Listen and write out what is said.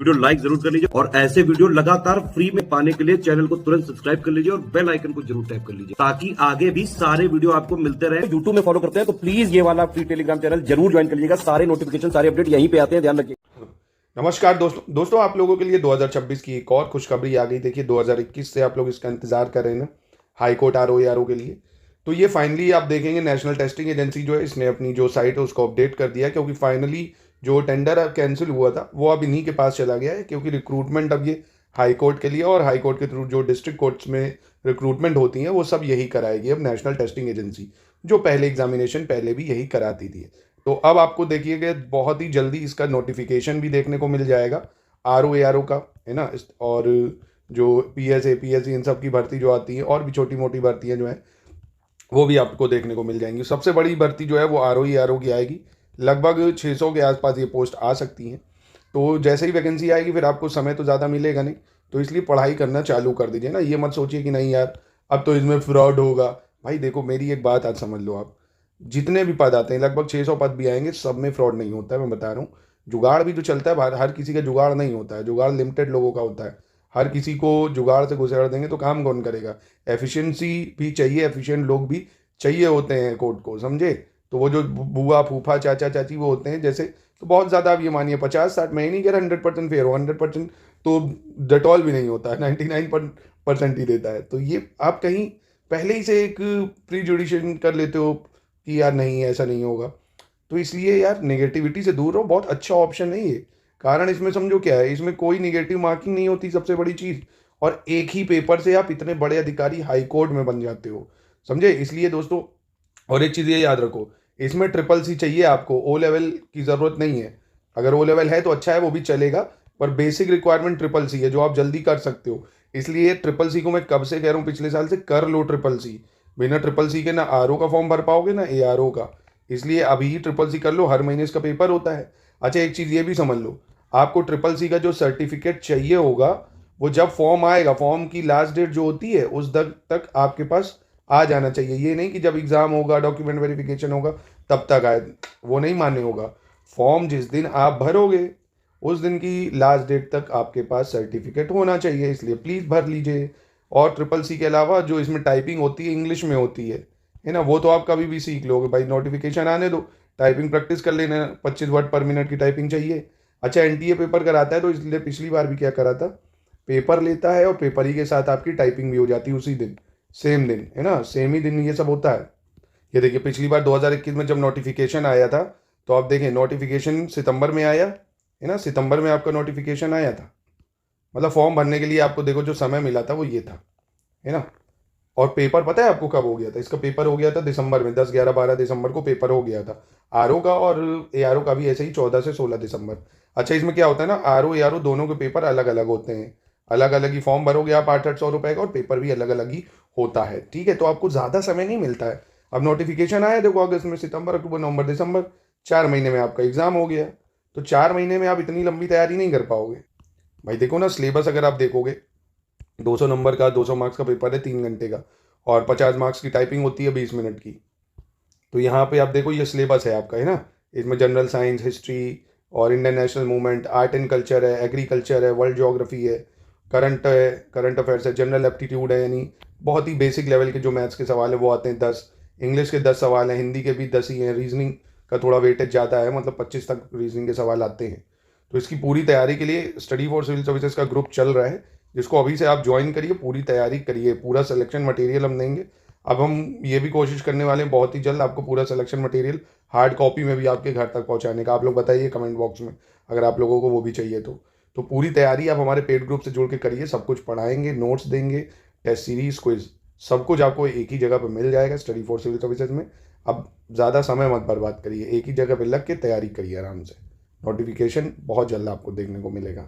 Video like जरूर कर लीजिए और ऐसे वीडियो लगातार फ्री में पाने के लिए चैनल को तुरंत सब्सक्राइब कर लीजिए और बेल आइकन को जरूर टैप कर लीजिए ताकि आगे भी सारे वीडियो आपको मिलते रहे। यूट्यूब में फॉलो करते हैं तो प्लीज ये वाला फ्री टेलीग्राम चैनल जरूर ज्वाइन कर लीजिएगा। सारे नोटिफिकेशन सारे अपडेट यहीं पे आते हैं, ध्यान रखिए। नमस्कार दोस्तों आप लोगों के लिए 2026 की एक और खुशखबरी आ गई। देखिए 2021 से आप लोग इसका इंतजार कर रहे हैं ना, हाई कोर्ट आरओ के लिए। तो ये फाइनली आप देखेंगे नेशनल टेस्टिंग एजेंसी जो है इसने अपनी जो साइट है उसको अपडेट कर दिया, क्योंकि फाइनली जो टेंडर कैंसिल हुआ था वो अब इन्हीं के पास चला गया है, क्योंकि रिक्रूटमेंट अब ये हाई कोर्ट के लिए और हाई कोर्ट के थ्रू जो डिस्ट्रिक्ट कोर्ट्स में रिक्रूटमेंट होती हैं वो सब यही कराएगी अब नेशनल टेस्टिंग एजेंसी, जो पहले एग्जामिनेशन पहले भी यही कराती थी। तो अब आपको देखिएगा बहुत ही जल्दी इसका नोटिफिकेशन भी देखने को मिल जाएगा आरओ का, है ना। और जो पीएसए पीएससी इन सब की भर्ती जो आती है और भी छोटी मोटी भर्तियां जो हैं वो भी आपको देखने को मिल जाएंगी। सबसे बड़ी भर्ती जो है वो आरओ की आएगी, लगभग 600 के आसपास ये पोस्ट आ सकती हैं। तो जैसे ही वैकेंसी आएगी फिर आपको समय तो ज़्यादा मिलेगा नहीं, तो इसलिए पढ़ाई करना चालू कर दीजिए ना। ये मत सोचिए कि नहीं यार अब तो इसमें फ्रॉड होगा। भाई देखो मेरी एक बात आज समझ लो आप, जितने भी पद आते हैं लगभग 600 पद भी आएंगे, सब में फ्रॉड नहीं होता है। मैं बता रहा हूँ, जुगाड़ भी जो चलता है बाहर हर किसी का जुगाड़ नहीं होता है, जुगाड़ लिमिटेड लोगों का होता है। हर किसी को जुगाड़ से घुसेड़ देंगे तो काम कौन करेगा। एफिशिएंसी भी चाहिए, एफिशिएंट लोग भी चाहिए होते हैं कोर्ट को, समझे। तो वो जो बुआ फूफा चाचा चाची वो होते हैं जैसे, तो बहुत ज़्यादा आप ये मानिए 50-60, मैं ही नहीं कह रहा 100% फेयर हो, 100% तो डेटॉल भी नहीं होता है, 99% ही देता है। तो ये आप कहीं पहले ही से एक प्री जुडिशन कर लेते हो कि यार नहीं ऐसा नहीं होगा, तो इसलिए यार नेगेटिविटी से दूर रहो। बहुत अच्छा ऑप्शन है ये। कारण इसमें समझो क्या है, इसमें कोई नेगेटिव मार्किंग नहीं होती, सबसे बड़ी चीज़। और एक ही पेपर से आप इतने बड़े अधिकारी हाई कोर्ट में बन जाते हो, समझे। इसलिए दोस्तों, और एक चीज़ ये याद रखो, इसमें CCC चाहिए आपको, ओ लेवल की ज़रूरत नहीं है। अगर ओ लेवल है तो अच्छा है, वो भी चलेगा, पर बेसिक रिक्वायरमेंट CCC है जो आप जल्दी कर सकते हो। इसलिए CCC को मैं कब से कह रहा हूँ, पिछले साल से कर लो CCC। बिना CCC के ना आरओ का फॉर्म भर पाओगे ना एआरओ का, इसलिए अभी ही CCC कर लो। हर महीने इसका पेपर होता है। अच्छा एक चीज़ ये भी समझ लो, आपको CCC का जो सर्टिफिकेट चाहिए होगा वो जब फॉर्म आएगा, फॉर्म की लास्ट डेट जो होती है उस तक आपके पास आ जाना चाहिए। ये नहीं कि जब एग्ज़ाम होगा डॉक्यूमेंट वेरिफिकेशन होगा तब तक आए, वो नहीं मान्य होगा। फॉर्म जिस दिन आप भरोगे उस दिन की लास्ट डेट तक आपके पास सर्टिफिकेट होना चाहिए, इसलिए प्लीज़ भर लीजिए। और CCC के अलावा जो इसमें टाइपिंग होती है इंग्लिश में होती है ना, वो तो आप कभी भी सीख लोगे भाई। नोटिफिकेशन आने दो, टाइपिंग प्रैक्टिस कर लेना, 25 वर्ड पर मिनट की टाइपिंग चाहिए। अच्छा NTA पेपर कराता है तो इसलिए पिछली बार भी क्या करा था, पेपर लेता है और पेपर ही के साथ आपकी टाइपिंग भी हो जाती है उसी दिन, सेम दिन, है ना, सेम ही दिन ये सब होता है। ये देखिए पिछली बार 2021 में जब नोटिफिकेशन आया था, तो आप देखें नोटिफिकेशन सितंबर में आया, है ना, सितंबर में आपका नोटिफिकेशन आया था। मतलब फॉर्म भरने के लिए आपको देखो जो समय मिला था वो ये था, है ना। और पेपर पता है आपको कब हो गया था, इसका पेपर हो गया था दिसंबर में, 10, 11, 12 दिसंबर को पेपर हो गया था आरओ का, और एआरओ का भी ऐसे ही 14 से 16 दिसंबर। अच्छा इसमें क्या होता है ना, आरओ एआरओ दोनों के पेपर अलग अलग होते हैं, अलग अलग ही फॉर्म भरोगे आप 800-800 रुपए का, और पेपर भी अलग अलग ही होता है, ठीक है। तो आपको ज़्यादा समय नहीं मिलता है। अब नोटिफिकेशन आया देखो अगस्त में, सितंबर अक्टूबर नवंबर दिसंबर, 4 महीने में आपका एग्जाम हो गया। तो 4 महीने में आप इतनी लंबी तैयारी नहीं कर पाओगे भाई। देखो ना सिलेबस अगर आप देखोगे, 200 नंबर का 200 मार्क्स का पेपर है 3 घंटे का, और 50 मार्क्स की टाइपिंग होती है 20 मिनट की। तो यहाँ पे आप देखो ये सिलेबस है आपका, है ना। इसमें जनरल साइंस, हिस्ट्री और Indian national movement, art and culture है, एग्रीकल्चर है, वर्ल्ड ज्योग्राफी है, करंट अफेयर्स है, जनरल एप्टीट्यूड है, यानी बहुत ही बेसिक लेवल के जो मैथ्स के सवाल है वो आते हैं 10, इंग्लिश के 10 सवाल हैं, हिंदी के भी 10 ही हैं, रीजनिंग का थोड़ा वेटेज ज़्यादा है, मतलब 25 तक रीजनिंग के सवाल आते हैं। तो इसकी पूरी तैयारी के लिए स्टडी फॉर सिविल सर्विसेज का ग्रुप चल रहा है, जिसको अभी से आप ज्वाइन करिए, पूरी तैयारी करिए, पूरा सिलेक्शन मटेरियल हम देंगे। अब हम ये भी कोशिश करने वाले हैं बहुत ही जल्द आपको पूरा सिलेक्शन मटेरियल हार्ड कॉपी में भी आपके घर तक पहुंचाने का। आप लोग बताइए कमेंट बॉक्स में अगर आप लोगों को वो भी चाहिए तो पूरी तैयारी आप हमारे पेड ग्रुप से जुड़ के करिए। सब कुछ पढ़ाएंगे, नोट्स देंगे, टेस्ट सीरीज, क्विज, सब कुछ आपको एक ही जगह पर मिल जाएगा स्टडी फॉर सिविल सर्विसेज में। अब ज़्यादा समय मत बर्बाद करिए, एक ही जगह पर लग के तैयारी करिए आराम से। नोटिफिकेशन बहुत जल्द आपको देखने को मिलेगा।